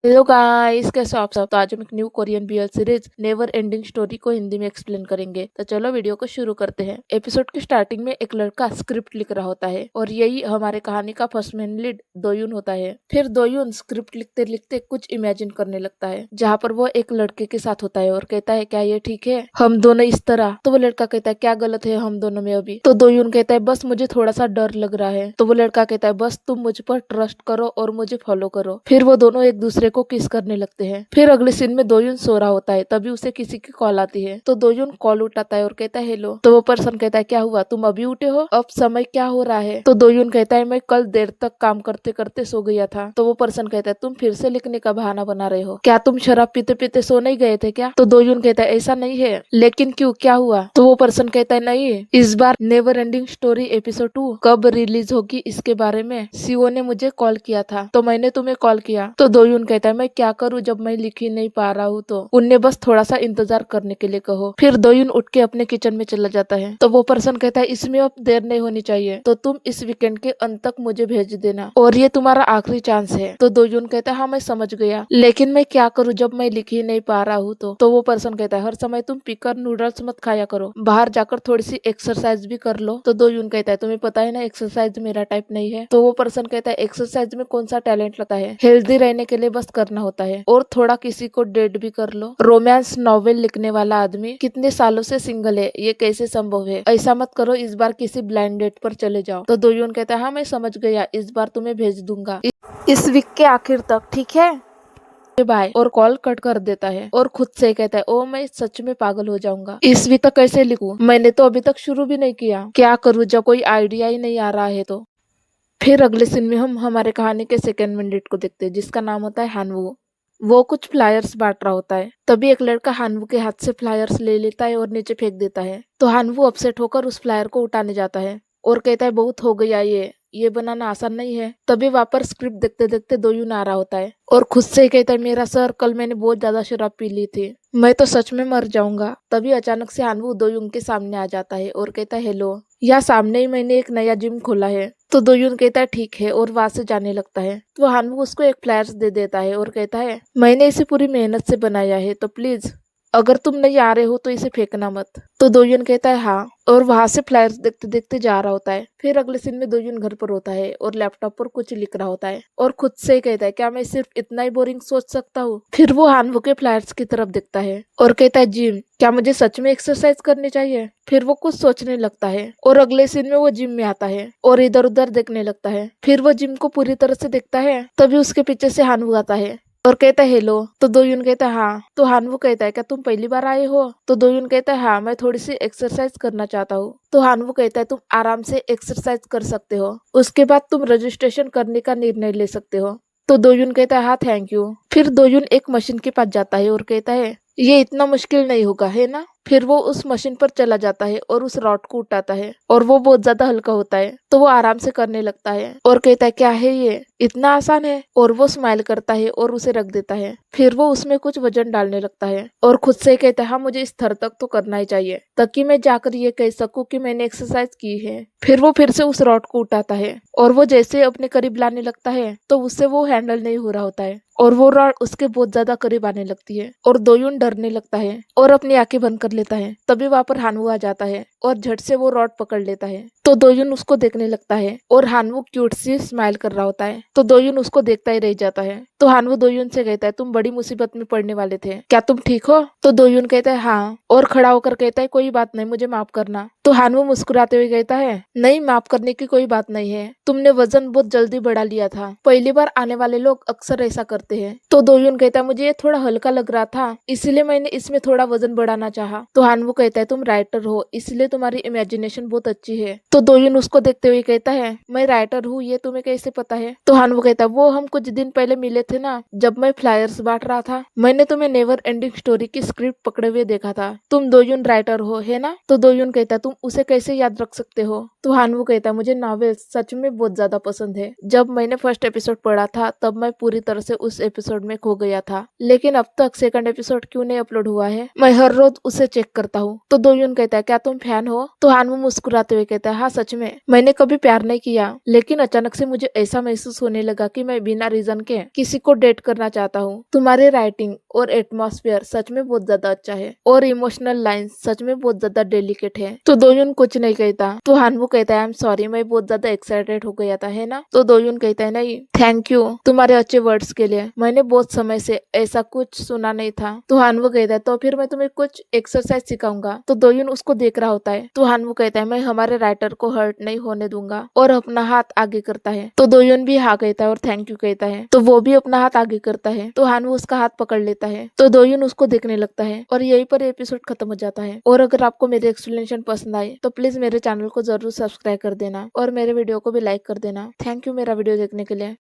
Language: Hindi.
हेलो गाइस, कैसे हो आप सब। तो आज हम एक new Korean BL series never ending story को हिंदी में एक्सप्लेन करेंगे। तो चलो वीडियो को शुरू करते हैं। एपिसोड की स्टार्टिंग में एक लड़का स्क्रिप्ट लिख रहा होता है और यही हमारे कहानी का फर्स्ट मेन लीड दोयुन होता है। फिर दोयुन स्क्रिप्ट लिखते लिखते कुछ इमेजिन करने लगता है जहाँ पर वो एक लड़के के साथ होता है और कहता है क्या ये ठीक है हम दोनों इस तरह। तो वो लड़का कहता है क्या गलत है हम दोनों में अभी। तो दोयुन कहता है बस मुझे थोड़ा सा डर लग रहा है। तो वो लड़का कहता है बस तुम मुझ पर ट्रस्ट करो और मुझे फॉलो करो। फिर वो दोनों एक दूसरे को किस करने लगते हैं। फिर अगले सीन में दोयुन सो रहा होता है, तभी उसे किसी की कॉल आती है। तो दोयुन कॉल उठाता है और कहता है हेलो। तो वो पर्सन कहता है क्या हुआ, तुम अभी उठे हो, अब समय क्या हो रहा है। तो दोयुन कहता है मैं कल देर तक काम करते करते सो गया था। तो वो पर्सन कहता है तुम फिर से लिखने का बहाना बना रहे हो, क्या तुम शराब पीते पीते सो नहीं गए थे क्या। तो दोयुन कहता है ऐसा नहीं है, लेकिन क्यों, क्या हुआ। तो वो पर्सन कहता है नहीं, इस बार नेवर एंडिंग स्टोरी एपिसोड 2 कब रिलीज होगी इसके बारे में सीओ ने मुझे कॉल किया था, तो मैंने तुम्हें कॉल किया। तो दोयुन कहता है मैं क्या करूं जब मैं लिख ही नहीं पा रहा हूँ, तो उनने बस थोड़ा सा इंतजार करने के लिए कहो। फिर दोयुन उठ के अपने किचन में चला जाता है। तो वो पर्सन कहता है इसमें अब देर नहीं होनी चाहिए, तो तुम इस वीकेंड के अंत तक मुझे भेज देना और ये तुम्हारा आखिरी चांस है। तो दोयुन कहता है हाँ मैं समझ गया, लेकिन मैं क्या करूँ जब मैं लिख ही नहीं पा रहा हूँ। तो वो पर्सन कहता है हर समय तुम पिकर नूडल्स मत खाया करो, बाहर जाकर थोड़ी सी एक्सरसाइज भी कर लो। तो दोयुन कहता है तुम्हें पता है ना एक्सरसाइज मेरा टाइप नहीं है। तो वो पर्सन कहता है एक्सरसाइज में कौन सा टैलेंट लगता है, हेल्दी रहने के लिए बस करना होता है और थोड़ा किसी को डेट भी कर लो। रोमांस नॉवेल लिखने वाला आदमी कितने सालों से सिंगल है, ये कैसे संभव है। ऐसा मत करो, इस बार किसी ब्लाइंड डेट पर चले जाओ। तो दोयुन कहता है हाँ मैं समझ गया, इस बार तुम्हें भेज दूंगा इस वीक के आखिर तक, ठीक है बाय। और कॉल कट कर देता है और खुद से कहता है ओ मैं सच में पागल हो जाऊंगा, इस वीक तक कैसे लिखूं, मैंने तो अभी तक शुरू भी नहीं किया, क्या करूं जब कोई आइडिया ही नहीं आ रहा है। तो फिर अगले सीन में हम हमारे कहानी के सेकेंड मैंडेट को देखते हैं जिसका नाम होता है हानवू। वो कुछ फ्लायर्स बांट रहा होता है, तभी एक लड़का हानवू के हाथ से फ्लायर्स ले लेता है और नीचे फेंक देता है। तो हानवू अपसेट होकर उस फ्लायर को उठाने जाता है और कहता है बहुत हो गया, ये बनाना आसान नहीं है। तभी वापस स्क्रिप्ट देखते देखते दोयुन आ रहा होता है और खुद से ही कहता है मेरा सर, कल मैंने बहुत ज्यादा शराब पी ली थी, मैं तो सच में मर जाऊंगा। तभी अचानक से हानवू दोयुन के सामने आ जाता है और कहता है हेलो, यहाँ सामने ही मैंने एक नया जिम खोला है। तो दोयुन कहता है ठीक है और वहां से जाने लगता है। तो हानवू उसको एक फ्लायर्स दे देता है और कहता है मैंने इसे पूरी मेहनत से बनाया है, तो प्लीज अगर तुम नहीं आ रहे हो तो इसे फेंकना मत। तो दोयुन कहता है हाँ और वहां से फ्लायर्स देखते देखते जा रहा होता है। फिर अगले सीन में दोयुन घर पर होता है और लैपटॉप पर कुछ लिख रहा होता है और खुद से ही कहता है क्या मैं सिर्फ इतना ही बोरिंग सोच सकता हूँ। फिर वो हानवू के फ्लायर्स की तरफ देखता है और कहता है जिम, क्या मुझे सच में एक्सरसाइज करनी चाहिए। फिर वो कुछ सोचने लगता है और अगले सीन में वो जिम में आता है और इधर उधर देखने लगता है। फिर वो जिम को पूरी तरह से देखता है, तभी उसके पीछे से हानवू आता है और कहता है हेलो। तो दोयुन कहता है हाँ। तो हानवू कहता है क्या तुम पहली बार आए हो। तो दोयुन कहता है हाँ मैं थोड़ी सी एक्सरसाइज करना चाहता हूँ। तो हानवू कहता है तुम आराम से एक्सरसाइज कर सकते हो, उसके बाद तुम रजिस्ट्रेशन करने का निर्णय ले सकते हो। तो दोयुन कहता है हाँ थैंक यू। फिर दोयुन एक मशीन के पास जाता है और कहता है ये इतना मुश्किल नहीं होगा है ना। फिर वो उस मशीन पर चला जाता है और उस रॉड को उठाता है और वो बहुत ज्यादा हल्का होता है। तो वो आराम से करने लगता है और कहता है क्या है ये इतना आसान है। और वो स्माइल करता है और उसे रख देता है। फिर वो उसमें कुछ वजन डालने लगता है और खुद से कहता है हाँ मुझे इस स्तर तक तो करना ही चाहिए ताकि मैं जाकर ये कह सकूं कि मैंने एक्सरसाइज की है। फिर वो फिर से उस रॉड को उठाता है और वो जैसे अपने करीब लाने लगता है तो उससे वो हैंडल नहीं हो रहा होता है और वो रॉड उसके बहुत ज्यादा करीब आने लगती है और दोयुन डरने लगता है और अपनी आंखें बंद कर लेता है। तभी वहां पर हानवू आ जाता है और झट से वो रॉड पकड़ लेता है। तो दोयुन उसको देखने लगता है और हानवू क्यूट सी स्माइल कर रहा होता है। तो दोयुन उसको देखता ही रह जाता है। तो हानवू दोयुन से कहता है तुम बड़ी मुसीबत में पड़ने वाले थे, क्या तुम ठीक हो। तो दोयुन कहता है हाँ और खड़ा होकर कहता है कोई बात नहीं, मुझे माफ करना। तो हानवू मुस्कुराते हुए कहता है नहीं, माफ करने की कोई बात नहीं है, तुमने वजन बहुत जल्दी बढ़ा लिया था, पहली बार आने वाले लोग अक्सर ऐसा करते हैं। तो दोयुन कहता है मुझे ये थोड़ा हल्का लग रहा था इसलिए मैंने इसमें थोड़ा वजन बढ़ाना चाहा। तो हानवू कहता है तुम राइटर हो इसलिए तुम्हारी इमेजिनेशन बहुत अच्छी है। तो दोयुन उसको देखते हुए कहता है मैं राइटर हूँ, ये तुम्हें कैसे पता है। तो हानवू कहता है वो हम कुछ दिन पहले मिले थे ना, जब मैं फ्लायर्स बांट रहा था, मैंने तुम्हें नेवर एंडिंग स्टोरी की स्क्रिप्ट पकड़े हुए देखा था, तुम दोयुन राइटर हो है ना। तो दोयुन कहता है तुम उसे कैसे याद रख सकते हो। तो हानवू कहता है मुझे नॉवेल सच में बहुत ज्यादा पसंद है, जब मैंने फर्स्ट एपिसोड पढ़ा था तब मैं पूरी तरह से उस एपिसोड में खो गया था, लेकिन अब तक सेकंड एपिसोड क्यों नहीं अपलोड हुआ है, मैं हर रोज उसे चेक करता हूँ। तो दोयुन कहता है क्या तुम फैन फैन हो? तो हानवू मुस्कुराते हुए कहता है, हाँ सच में मैंने कभी प्यार नहीं किया, लेकिन अचानक से मुझे ऐसा महसूस होने लगा कि मैं बिना रीजन के किसी को डेट करना चाहता हूँ। तुम्हारी राइटिंग और एटमॉस्फेयर सच में बहुत ज्यादा अच्छा है और इमोशनल लाइन सच में बहुत ज्यादा डेलिकेट है। तो दोयुन कुछ नहीं कहता। तो हानवू कहता है, आई एम सॉरी, मैं बहुत ज्यादा एक्साइटेड हो गया था, है ना? तो दोयुन कहता है, नहीं थैंक यू तुम्हारे अच्छे वर्ड्स के लिए, मैंने बहुत समय से ऐसा कुछ सुना नहीं था। तो हानवू कहता है, तो फिर मैं तुम्हें कुछ एक्सरसाइज सिखाऊंगा। तो दोयुन उसको देख रहा होता है। तो हानवू कहता है, मैं हमारे राइटर को हर्ट नहीं होने दूंगा, और अपना हाथ आगे करता है। तो दोयुन भी हाँ कहता है और थैंक यू कहता है। तो वो भी अपना हाथ आगे करता है। तो हानवू उसका हाथ पकड़ लेता है। तो दोयुन उसको देखने लगता है और यहीं पर एपिसोड खत्म हो जाता है। और अगर आपको मेरे एक्सप्लेनेशन पसंद आए तो प्लीज मेरे चैनल को जरूर सब्सक्राइब कर देना और मेरे वीडियो को भी लाइक कर देना। थैंक यू मेरा वीडियो देखने के लिए।